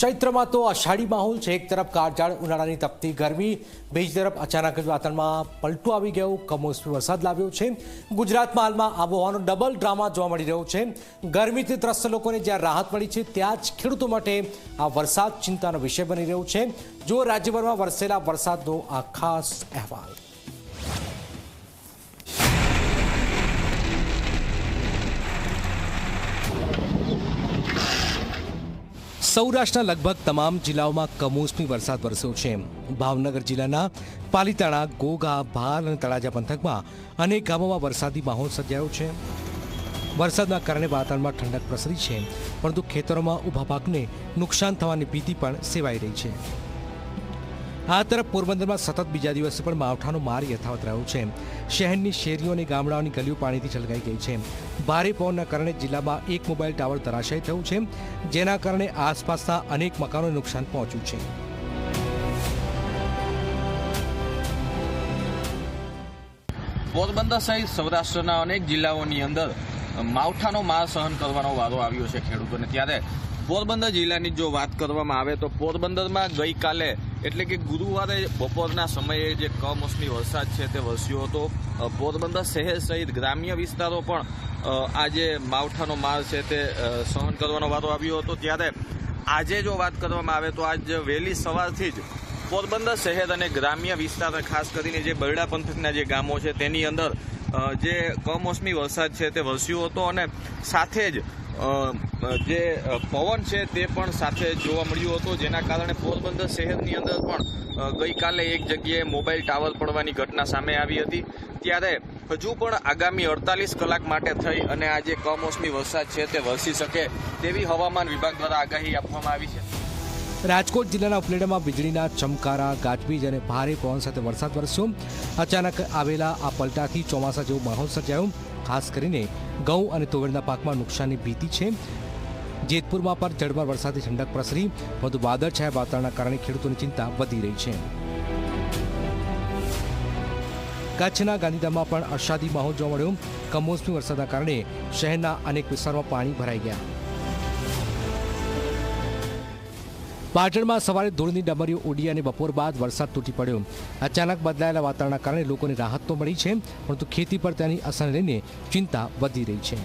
ચૈત્રમાં તો અષાઢી માહોલ છે। એક તરફ કાળઝાળ ઉનાળાની તપતી ગરમી, બીજી તરફ અચાનક જ વાતાવરણમાં પલટું આવી ગયું, કમોસમી વરસાદ લાવ્યો છે। ગુજરાતમાં હાલમાં આબોહવાનો ડબલ ડ્રામા જોવા મળી રહ્યો છે। ગરમીથી ત્રસ્ત લોકોને જ્યાં રાહત મળી છે, ત્યાં જ ખેડૂતો માટે આ વરસાદ ચિંતાનો વિષય બની રહ્યો છે। જો રાજ્યભરમાં વરસેલા વરસાદનો આ ખાસ અહેવાલ। સૌરાષ્ટ્રના લગભગ તમામ જિલ્લાઓમાં કમોસમી વરસાદ વરસ્યો છે। ભાવનગર જિલ્લાના પાલીતાણા, ઘોઘા, ભાલ અને તળાજા પંથકમાં અનેક ગામોમાં વરસાદી માહોલ સર્જાયો છે। વરસાદના કારણે વાતાવરણમાં ઠંડક પ્રસરી છે, પરંતુ ખેતરોમાં ઊભા પાકને નુકસાન થવાની ભીતિ પણ સેવાઈ રહી છે। આ તરફ પોરબંદરમાં સતત બીજા દિવસે પણ માવઠાનો માર યથાવત રહ્યો છે। શહેરની શેરીઓ અને ગામડાઓની ગલીઓ પાણીથી છલકાઈ ગઈ છે। ભારે પવનના કારણે જિલ્લામાં એક મોબાઈલ ટાવર ધરાશાયી થયું છે, જેના કારણે આસપાસના અનેક મકાનોને નુકસાન પહોંચ્યું છે। પોરબંદર સહિત સૌરાષ્ટ્રના અનેક જિલ્લાઓની અંદર માવઠાનો માર સહન કરવાનો વારો આવ્યો છે ખેડૂતોને। ત્યારે પોરબંદર જિલ્લાની જો વાત કરવામાં આવે તો પોરબંદરમાં ગઈકાલે એટલે કે ગુરુવારે બપોરના સમયે જે કમોસમી વરસાદ છે તે વરસ્યો હતો। પોરબંદર શહેર સહિત ગ્રામ્ય વિસ્તારો પણ આજે માવઠાનો માર છે તે સહન કરવાનો વારો આવ્યો હતો। ત્યારે આજે જો વાત કરવામાં આવે તો આજ વહેલી સવારથી જ પોરબંદર શહેર અને ગ્રામ્ય વિસ્તાર, ખાસ કરીને જે બરડા પંથકના જે ગામો છે તેની અંદર જે કમોસમી વરસાદ છે તે વરસ્યો હતો અને સાથે જ જે પવન છે તે પણ સાથે જોવા મળ્યો હતો, જેના કારણે પોરબંદર શહેરની અંદર પણ ગઈકાલે એક જગ્યાએ મોબાઈલ ટાવર પડવાની ઘટના સામે આવી હતી। ત્યારે હજુ પણ આગામી 48 કલાક માટે થઈ અને આ જે કમોસમી વરસાદ છે તે વરસી શકે તેવી હવામાન વિભાગ દ્વારા આગાહી આપવામાં આવી છે। રાજકોટ જિલ્લાના ઉપલેટામાં વીજળીના ચમકારા, ગાજવીજ અને ભારે પવન સાથે વરસાદ વરસ્યો। અચાનક આવેલા આ પલટાથી ચોમાસા જેવો માહોલ સર્જાયો। ખાસ કરીને ઘઉં અને તુવેરના પાકમાં નુકસાનની ભીતિ છે। જેતપુરમાં પણ જળમાર વરસાદથી ઠંડક પ્રસરી, વધુ વાદળછાયા વાતાવરણના કારણે ખેડૂતોની ચિંતા વધી રહી છે। કચ્છના ગાંધીધામમાં પણ અષાઢી માહોલ જોવા મળ્યો। કમોસમી વરસાદના કારણે શહેરના અનેક વિસ્તારોમાં પાણી ભરાઈ ગયા। પાટણમાં સવારે ધૂળની ડમરીઓ ઉડી અને બપોર બાદ વરસાદ તૂટી પડ્યો। અચાનક બદલાયેલા વાતાવરણના કારણે લોકોને રાહત તો મળી છે, પરંતુ ખેતી પર તેની અસર લઈને ચિંતા વધી રહી છે।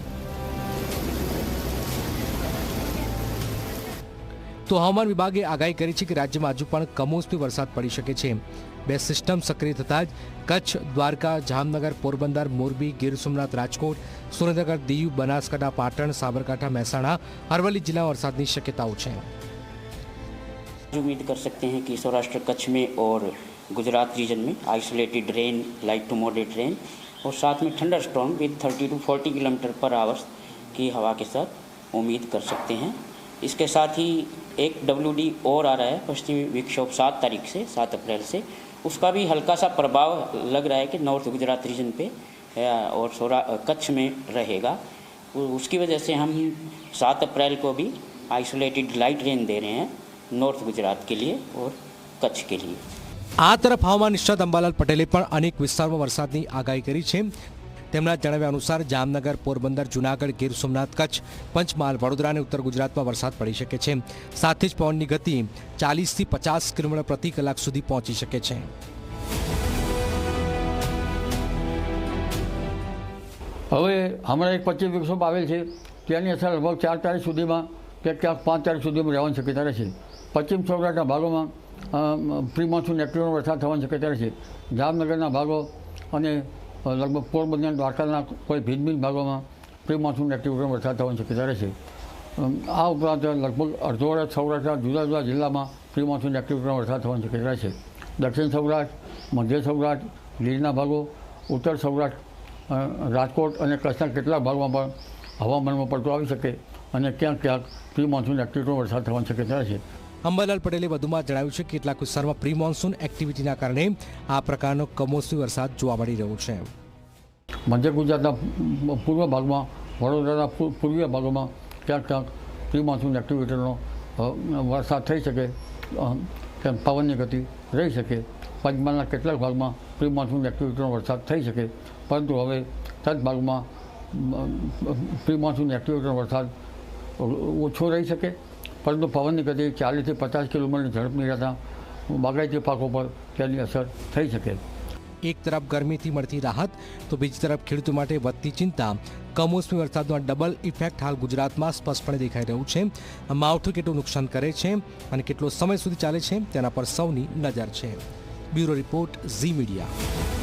તો હવામાન વિભાગે આગાહી કરી છે કે રાજ્યમાં હજુ પણ કમોસમી વરસાદ પડી શકે છે। બે સિસ્ટમ સક્રિય થતાં જ કચ્છ, દ્વારકા, જામનગર, પોરબંદર, મોરબી, ગીર સોમનાથ, રાજકોટ, સુરેન્દ્રનગર, દીવ, બનાસકાંઠા, પાટણ, સાબરકાંઠા, મહેસાણા, અરવલ્લી जिला વરસાદની શક્યતાઓ છે। उम्मीद कर सकते हैं कि सौराष्ट्र कच्छ में और गुजरात रीजन में isolated rain, light to moderate rain और साथ में thunderstorm with 30 to 40 kilometre per hours की हवा के साथ उम्मीद कर सकते हैं। इसके साथ ही एक WD और आ रहा है पश्चिमी विक्षोभ 7 तारीख से 7 अप्रैल से, उसका भी हल्का सा प्रभाव लग रहा है कि नॉर्थ गुजरात रीजन पे और कच्छ में रहेगा। उसकी वजह से हम 7 अप्रैल को भी आइसोलेटेड लाइट रेन दे रहे हैं नॉर्थ गुजरात के लिए और कच्छ के लिए। આ તરફ હવામાન નિષ્ણાત અંબાલાલ પટેલે પણ અનેક વિસ્તારોમાં વરસાદની આગાહી કરી છે। તેમના જણાવ્યા અનુસાર જામનગર, પોરબંદર, જૂનાગઢ, ગીર સોમનાથ, કચ્છ, પંચમહાલ, વડોદરા અને ઉત્તર ગુજરાતમાં વરસાદ પડી શકે છે। સાથે જ પવનની ગતિ 40 થી 50 કિલોમીટર પ્રતિ કલાક સુધી પહોંચી શકે છે। હવે હમણાં એક 25 વિક્ષોભ આવેલ છે, તેની અસર લગભગ 4 તારીખ સુધીમાં કે ક્યાંક 5 તારીખ સુધીમાં રહેવાની શક્યતા રહેશે। પશ્ચિમ સૌરાષ્ટ્રના ભાગોમાં પ્રી મોન્સૂન એક્ટિવનો વરસાદ થવાની શક્યતા રહેશે। જામનગરના ભાગો અને લગભગ પોરબંદર, દ્વારકાના કોઈ ભિન્ન ભિન્ન ભાગોમાં પ્રી મોન્સૂન એક્ટિવનો વરસાદ થવાની શક્યતા રહેશે। આ ઉપરાંત લગભગ અડધો વર્ષ સૌરાષ્ટ્રના જુદા જુદા જિલ્લામાં પ્રી મોન્સૂન એક્ટિવનો વરસાદ થવાની શક્યતા રહેશે। દક્ષિણ સૌરાષ્ટ્ર, મધ્ય સૌરાષ્ટ્ર, ગીરના ભાગો, ઉત્તર સૌરાષ્ટ્ર, રાજકોટ અને કચ્છના કેટલાક ભાગોમાં પણ હવામાનમાં પડતો આવી શકે અને ક્યાંક ક્યાંક પ્રી મોન્સૂન એક્ટિવિટીનો વરસાદ થવાની શક્યતા છે। અંબાલાલ પટેલે વધુમાં જણાવ્યું છે કે કેટલાક વિસ્તારમાં પ્રી મોન્સૂન એક્ટિવિટીના કારણે આ પ્રકારનો કમોસમી વરસાદ જોવા મળી રહ્યો છે। મધ્ય ગુજરાતના પૂર્વ ભાગમાં, વડોદરાના પૂર્વીય ભાગોમાં ક્યાંક ક્યાંક પ્રી મોન્સૂન એક્ટિવિટીનો વરસાદ થઈ શકે, તેમ પવનની ગતિ રહી શકે। પંચમહાલના કેટલાક ભાગમાં પ્રી મોન્સૂન એક્ટિવિટીનો વરસાદ થઈ શકે, પરંતુ હવે તદ ભાગમાં પ્રી મોન્સૂન એક્ટિવિટીનો વરસાદ ઓછો રહી શકે। પરંતુ પવનની ગતિ 40થી 50 કિલોમીટરની ઝડપની રહેતા બાગાયતી પાકો પર તેની અસર થઈ શકે. એક તરફ ગરમીથી મળતી રાહત તો બીજી તરફ ખેડૂતો માટે વધતી ચિંતા. કમોસમી વરસાદનો ડબલ ઇફેક્ટ હાલ ગુજરાતમાં સ્પષ્ટપણે દેખાઈ રહ્યું છે. માવઠું કેટલું નુકસાન કરે છે અને કેટલો સમય સુધી ચાલે છે તેના પર સૌની નજર છે. Bureau report, Zee media.